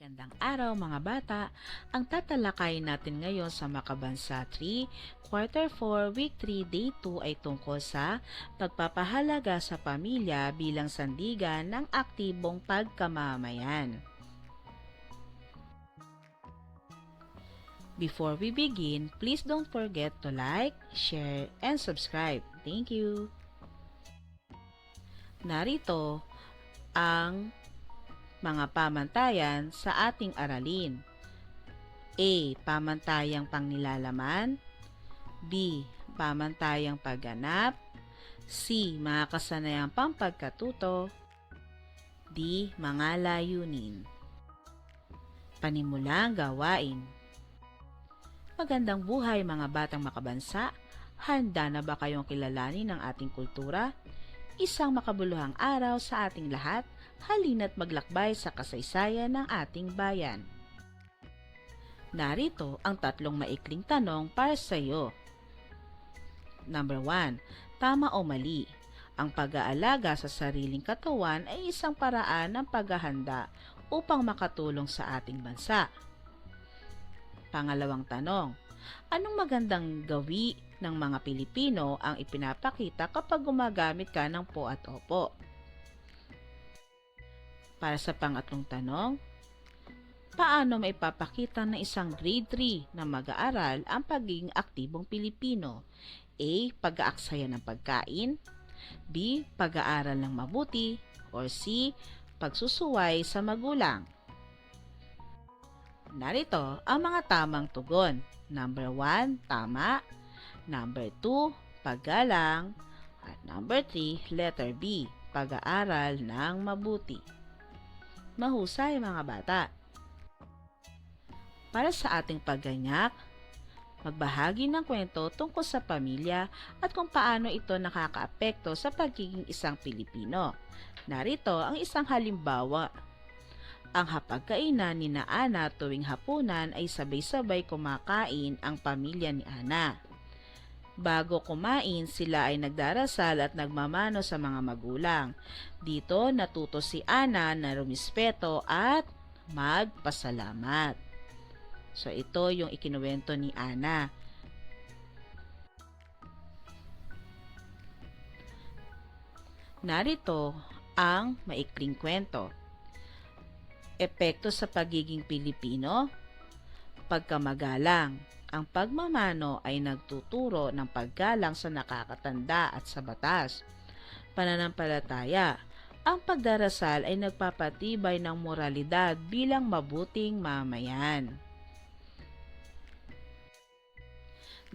Magandang araw mga bata! Ang tatalakayin natin ngayon sa Makabansa 3, Quarter 4, Week 3, Day 2 ay tungkol sa pagpapahalaga sa pamilya bilang sandigan ng aktibong pagkamamayan. Before we begin, please don't forget to like, share, and subscribe. Thank you! Narito ang mga pamantayan sa ating aralin. A. Pamantayang pangnilalaman. B. Pamantayang pagganap. C. Mga kasanayang pampagkatuto. D. Mga layunin. Panimulang gawain. Magandang buhay mga batang makabansa. Handa na ba kayong kilalanin ang ating kultura? Isang makabuluhang araw sa ating lahat. Halina't maglakbay sa kasaysayan ng ating bayan. Narito ang tatlong maikling tanong para sa iyo. Number 1. Tama o mali? Ang pag-aalaga sa sariling katawan ay isang paraan ng paghahanda upang makatulong sa ating bansa. Pangalawang tanong. Anong magandang gawi ng mga Pilipino ang ipinapakita kapag gumagamit ka ng po at opo? Para sa pangatlong tanong, paano maipapakita ng isang grade 3 na mag-aaral ang pagiging aktibong Pilipino? A. Pag-aaksaya ng pagkain. B. Pag-aaral ng mabuti. Or C. Pagsusuway sa magulang. Narito ang mga tamang tugon. Number 1, tama. Number 2, paggalang. At number 3, letter B, pag-aaral ng mabuti. Mahusay mga bata. Para sa ating pagganyak, magbahagi ng kwento tungkol sa pamilya at kung paano ito nakakaapekto sa pagiging isang Pilipino. Narito ang isang halimbawa. Ang hapagkainan ni Ana tuwing hapunan ay sabay-sabay kumakain ang pamilya ni Ana. Bago kumain, sila ay nagdarasal at nagmamano sa mga magulang. Dito natuto si Ana na rumispeto at magpasalamat. So ito yung ikinuwento ni Ana. Narito ang maikling kwento. Epekto sa pagiging Pilipino, pagkamagalang. Ang pagmamano ay nagtuturo ng paggalang sa nakakatanda at sa batas. Pananampalataya. Ang pagdarasal ay nagpapatibay ng moralidad bilang mabuting mamayan.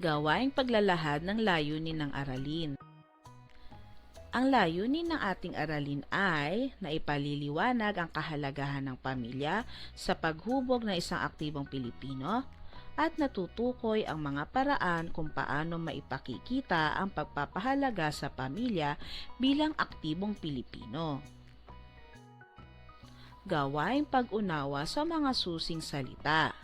Gawaing paglalahad ng layunin ng aralin. Ang layunin ng ating aralin ay naipaliliwanag ang kahalagahan ng pamilya sa paghubog ng isang aktibong Pilipino at natutukoy ang mga paraan kung paano maipakikita ang pagpapahalaga sa pamilya bilang aktibong Pilipino. Gawaing pag-unawa sa mga susing salita.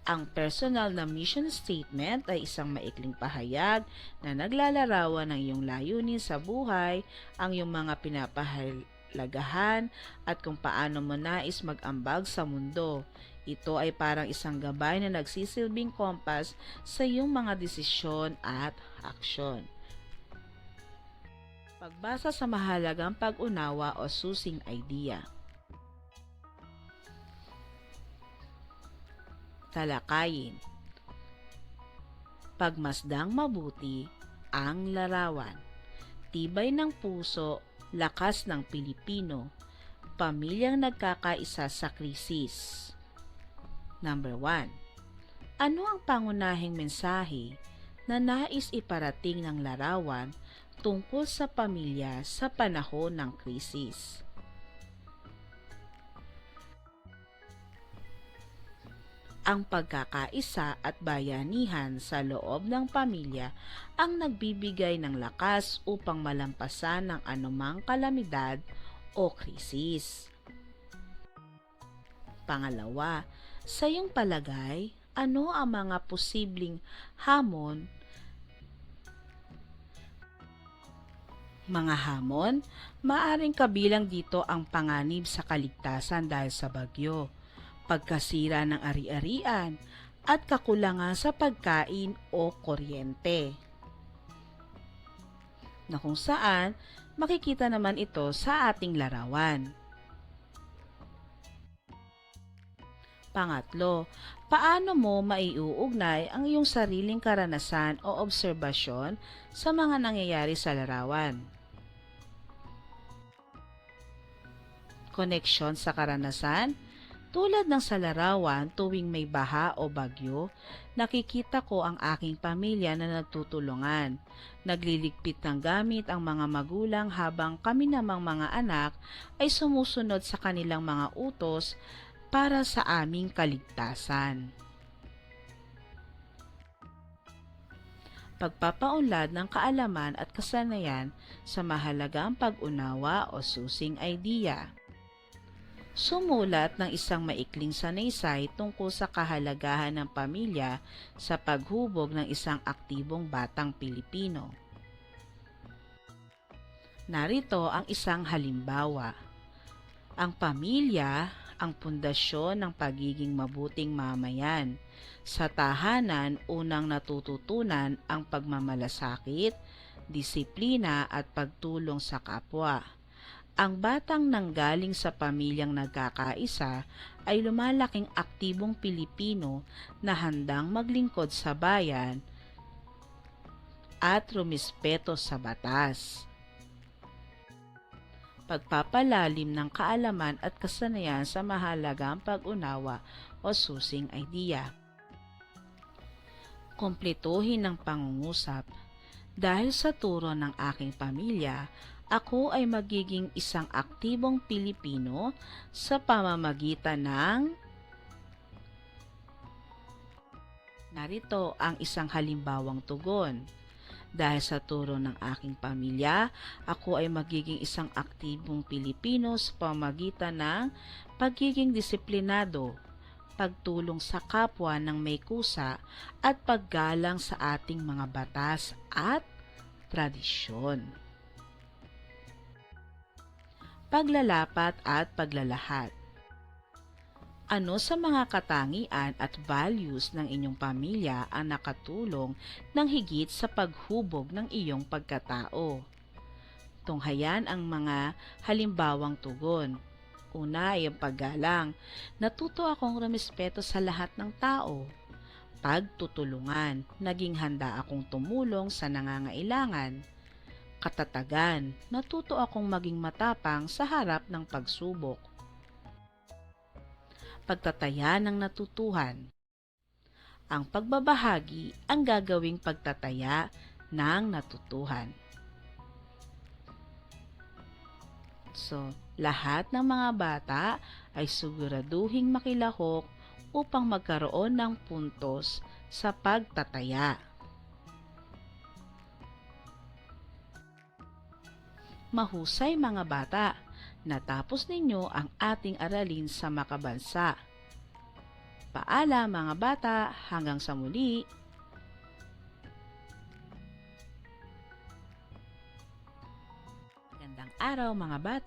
Ang personal na mission statement ay isang maikling pahayag na naglalarawan ng iyong layunin sa buhay, ang iyong mga pinapahalagahan at kung paano mo nais mag-ambag sa mundo. Ito ay parang isang gabay na nagsisilbing kompas sa iyong mga desisyon at aksyon. Pagbasa sa mahalagang pag-unawa o susing idea. Talakayin. Pagmasdang mabuti ang larawan. Tibay ng puso, lakas ng Pilipino. Pamilyang nagkakaisa sa krisis. Number 1. Ano ang pangunahing mensahe na nais iparating ng larawan tungkol sa pamilya sa panahon ng krisis? Ang pagkakaisa at bayanihan sa loob ng pamilya ang nagbibigay ng lakas upang malampasan ang anumang kalamidad o krisis. Pangalawa, sa iyong palagay, ano ang mga posibleng hamon Mga hamon, maaring kabilang dito ang panganib sa kaligtasan dahil sa bagyo, pagkasira ng ari-arian, at kakulangan sa pagkain o kuryente, na kung saan makikita naman ito sa ating larawan. Pangatlo, paano mo maiuugnay ang iyong sariling karanasan o obserbasyon sa mga nangyayari sa larawan? Koneksyon sa karanasan? Tulad ng sa larawan tuwing may baha o bagyo, nakikita ko ang aking pamilya na nagtutulungan. Nagliligpit ng gamit ang mga magulang habang kami namang mga anak ay sumusunod sa kanilang mga utos para sa aming kaligtasan. Pagpapaunlad ng kaalaman at kasanayan sa mahalagang pag-unawa o susing idea. Sumulat ng isang maikling sanaysay tungkol sa kahalagahan ng pamilya sa paghubog ng isang aktibong batang Pilipino. Narito ang isang halimbawa. Ang pamilya ang pundasyon ng pagiging mabuting mamayan. Sa tahanan, unang natututunan ang pagmamalasakit, disiplina at pagtulong sa kapwa. Ang batang nanggaling sa pamilyang nagkakaisa ay lumalaking aktibong Pilipino na handang maglingkod sa bayan at rumispeto sa batas. Pagpapalalim ng kaalaman at kasanayan sa mahalagang pag-unawa o susing idea. Kumpletuhin ng pangungusap. Dahil sa turo ng aking pamilya, ako ay magiging isang aktibong Pilipino sa pamamagitan ng... Narito ang isang halimbawang tugon. Dahil sa turo ng aking pamilya, ako ay magiging isang aktibong Pilipino sa pamamagitan ng pagiging disiplinado, pagtulong sa kapwa ng may kusa, at paggalang sa ating mga batas at tradisyon. Paglalapat at paglalahat. Ano sa mga katangian at values ng inyong pamilya ang nakatulong ng higit sa paghubog ng iyong pagkatao? Tunghayan ang mga halimbawang tugon. Una ay ang paggalang. Natuto akong rumispeto sa lahat ng tao. Pagtutulungan. Naging handa akong tumulong sa nangangailangan. Katatagan. Natuto akong maging matapang sa harap ng pagsubok. Pagtataya ng natutuhan. Ang pagbabahagi ang gagawing pagtataya ng natutuhan. So, lahat ng mga bata ay siguraduhing makilahok upang magkaroon ng puntos sa pagtataya. Mahusay mga bata! Natapos ninyo ang ating aralin sa makabansa. Paalam mga bata, hanggang sa muli. Magandang araw mga bata.